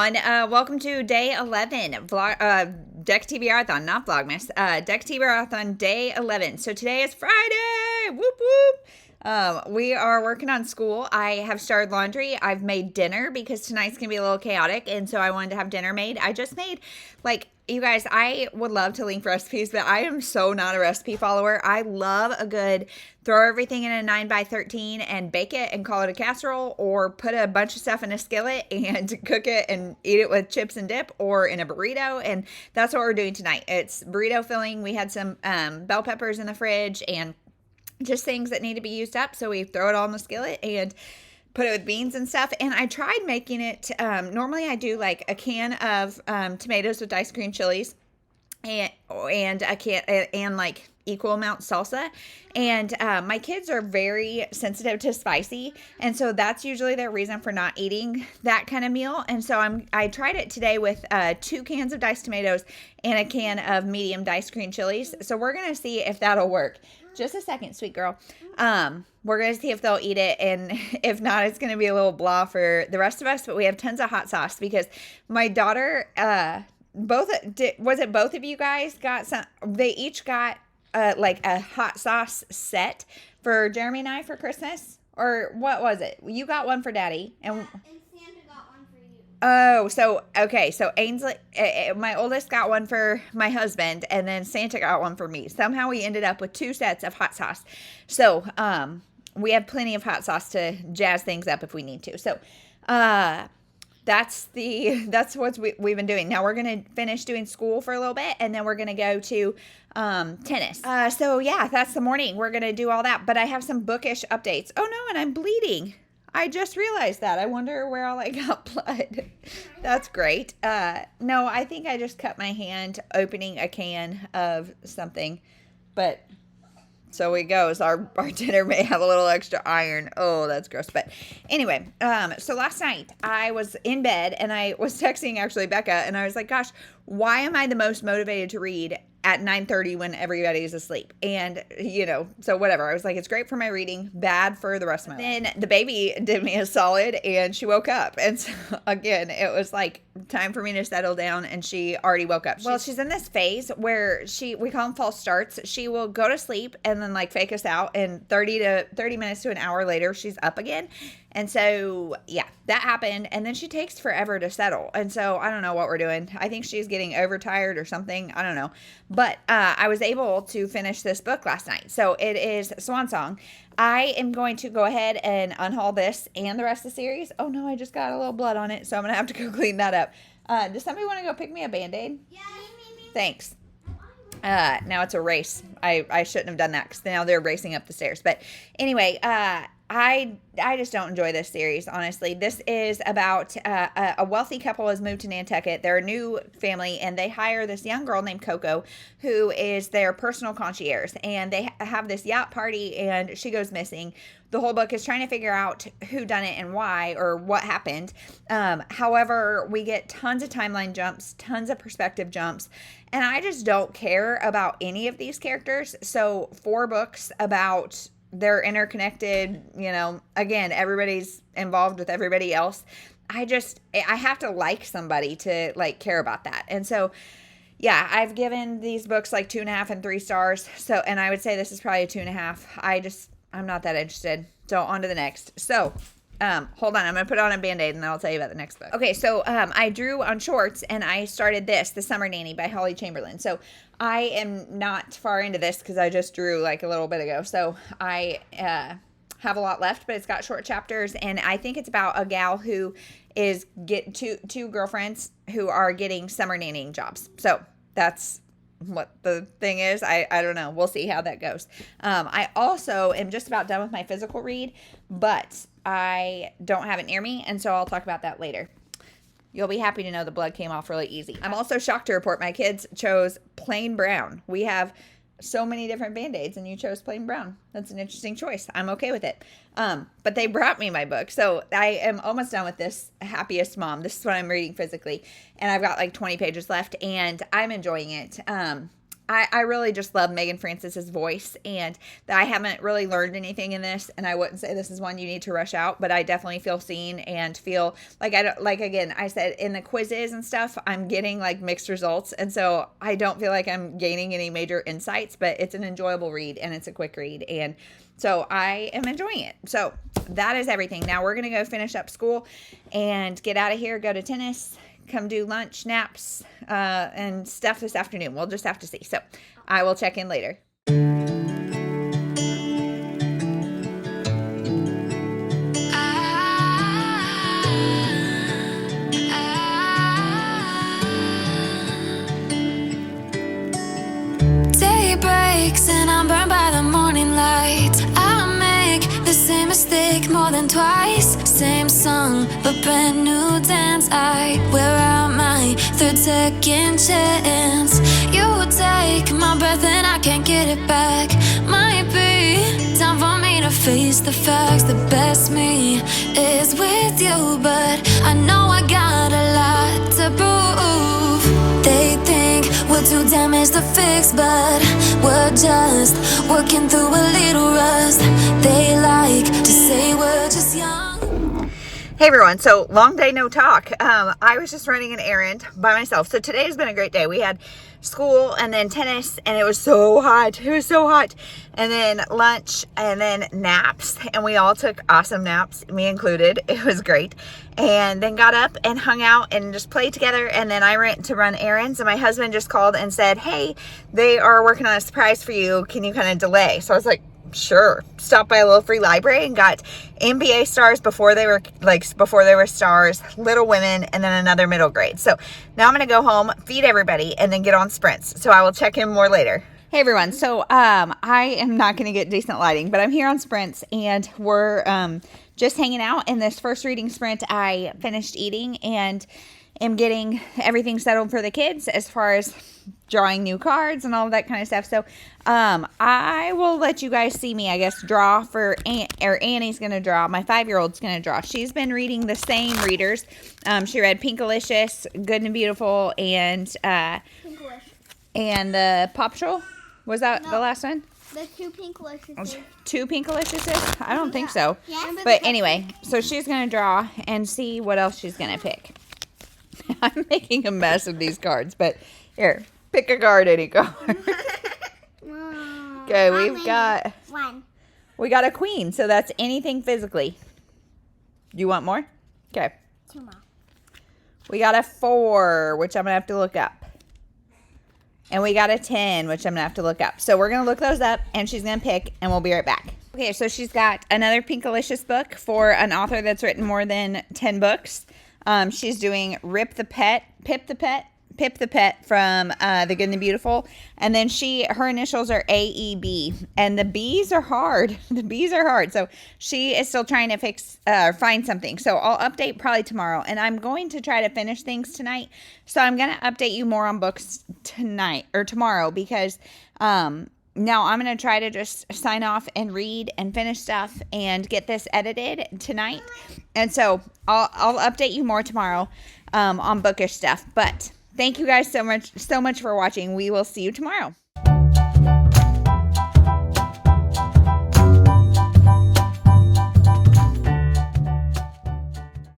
everyone. Welcome to day 11, Deck TBRathon, not Vlogmas. Deck TBRathon day 11. So today is Friday. Whoop whoop. We are working on school. I have started laundry. I've made dinner because tonight's gonna be a little chaotic, and so I wanted to have dinner made. I just made, like, you guys, I would love to link recipes, but I am so not a recipe follower. I love a good throw everything in a 9x13 and bake it and call it a casserole, or put a bunch of stuff in a skillet and cook it and eat it with chips and dip or in a burrito. And that's what we're doing tonight. It's burrito filling. We had some bell peppers in the fridge and just things that need to be used up. So we throw it all in the skillet and put it with beans and stuff. And I tried making it, normally I do like a can of tomatoes with diced green chilies and a can and like equal amount salsa. And my kids are very sensitive to spicy, and so that's usually their reason for not eating that kind of meal. And so I tried it today with 2 cans of diced tomatoes and a can of medium diced green chilies. So we're gonna see if that'll work. Just a second, sweet girl. We're going to see if they'll eat it, and if not, it's going to be a little blah for the rest of us, but we have tons of hot sauce because my daughter, both of you guys got some, they each got, like a hot sauce set for Jeremy and I for Christmas, or what was it? You got one for Daddy, and Santa got one for you. Oh, so, okay, so Ainsley, my oldest got one for my husband, and then Santa got one for me. Somehow we ended up with 2 sets of hot sauce. So, we have plenty of hot sauce to jazz things up if we need to. So, that's what we've been doing. Now we're going to finish doing school for a little bit, and then we're going to go to tennis. So yeah, that's the morning. We're going to do all that, but I have some bookish updates. Oh no, and I'm bleeding. I just realized that. I wonder where all I got blood. That's great. No, I think I just cut my hand opening a can of something, but so it goes. Our dinner may have a little extra iron. Oh, that's gross. But anyway, so last night I was in bed and I was texting actually Becca, and I was like, gosh, why am I the most motivated to read at 9:30 when everybody's asleep? And, you know, so whatever. I was like, it's great for my reading, bad for the rest of my life. Then the baby did me a solid and she woke up. And so again, it was like time for me to settle down, and she already woke up. Well, she's in this phase where we call them false starts. She will go to sleep and then like fake us out, and 30 minutes to an hour later, she's up again. And so, yeah, that happened. And then she takes forever to settle. And so I don't know what we're doing. I think she's getting overtired or something. I don't know. But I was able to finish this book last night. So it is Swan Song. I am going to go ahead and unhaul this and the rest of the series. Oh, no, I just got a little blood on it, so I'm going to have to go clean that up. Does somebody want to go pick me a Band-Aid? Yeah. Thanks. Now it's a race. I shouldn't have done that because now they're racing up the stairs. But anyway, I just don't enjoy this series, honestly. This is about a wealthy couple has moved to Nantucket. They're a new family, and they hire this young girl named Coco, who is their personal concierge. And they have this yacht party, and she goes missing. The whole book is trying to figure out who done it and why, or what happened. However, we get tons of timeline jumps, tons of perspective jumps, and I just don't care about any of these characters. So 4 books about they're interconnected, you know, again, everybody's involved with everybody else. I have to like somebody to like care about that. And so, yeah, I've given these books like 2.5 and 3 stars. So, and I would say this is probably a 2.5. I'm not that interested. So on to the next. So, hold on. I'm going to put on a Band-Aid and then I'll tell you about the next book. Okay. So, I drew on shorts and I started this, The Summer Nanny by Holly Chamberlain. So I am not far into this because I just drew like a little bit ago. So I, have a lot left, but it's got short chapters, and I think it's about a gal who is two girlfriends who are getting summer nannying jobs. So that's what the thing is. I don't know. We'll see how that goes. I also am just about done with my physical read, but I don't have it near me, and so I'll talk about that later. You'll be happy to know the blood came off really easy. I'm also shocked to report my kids chose plain brown. We have so many different Band-Aids, and you chose plain brown. That's an interesting choice. I'm okay with it. But they brought me my book. So I am almost done with this Happiest Mom. This is what I'm reading physically. And I've got like 20 pages left, and I'm enjoying it. I really just love Megan Francis's voice, and I haven't really learned anything in this, and I wouldn't say this is one you need to rush out, but I definitely feel seen and feel like again, I said in the quizzes and stuff, I'm getting like mixed results, and so I don't feel like I'm gaining any major insights, but it's an enjoyable read and it's a quick read, and so I am enjoying it. So that is everything. Now we're going to go finish up school and get out of here, go to tennis, come do lunch, naps, and stuff this afternoon. We'll just have to see. So I will check in later. Day breaks and I'm burned by the morning light. I make the same mistake more than twice. Same song, but brand new dance. I wear out my third second chance. You take my breath and I can't get it back. Might be time for me to face the facts. The best me is with you, but I know I got a lot to prove. They think we're too damaged to fix, but we're just working through a little rust. They like to say we're just young. Hey everyone, so long day, no talk. I was just running an errand by myself. So today has been a great day. We had school and then tennis, and it was so hot. It was so hot. And then lunch and then naps, and we all took awesome naps, me included. It was great. And then got up and hung out and just played together. And then I went to run errands, and my husband just called and said, hey, they are working on a surprise for you. Can you kind of delay? So I was like, sure. Stopped by a little free library and got NBA stars before they were stars, Little Women, and then another middle grade. So now I'm going to go home, feed everybody, and then get on sprints. So I will check in more later. Hey everyone. So I am not going to get decent lighting, but I'm here on sprints, and we're just hanging out. In this first reading sprint, I finished eating and am getting everything settled for the kids as far as drawing new cards and all of that kind of stuff. So I will let you guys see me, I guess, draw for Annie's going to draw. My 5-year-old's going to draw. She's been reading the same readers. She read Pinkalicious, Good and Beautiful, and the Paw Patrol. Was that the last one? The 2 Pinkalicious. 2 Pinkalicious? I don't think so. Yeah. But anyway, so she's going to draw and see what else she's going to pick. I'm making a mess of these cards, but here, pick a card, any card. Okay, we got a queen, so that's anything physically. Do you want more? Okay. 2 more. We got a 4, which I'm going to have to look up. And we got a 10, which I'm going to have to look up. So we're going to look those up, and she's going to pick, and we'll be right back. Okay, so she's got another Pinkalicious book for an author that's written more than 10 books. She's doing Pip the Pet from The Good and the Beautiful. And then her initials are AEB. And the B's are hard. The B's are hard. So she is still trying to find something. So I'll update probably tomorrow. And I'm going to try to finish things tonight. So I'm going to update you more on books tonight or tomorrow, because now I'm going to try to just sign off and read and finish stuff and get this edited tonight. And so I'll update you more tomorrow on bookish stuff. But thank you guys so much for watching. We will see you tomorrow.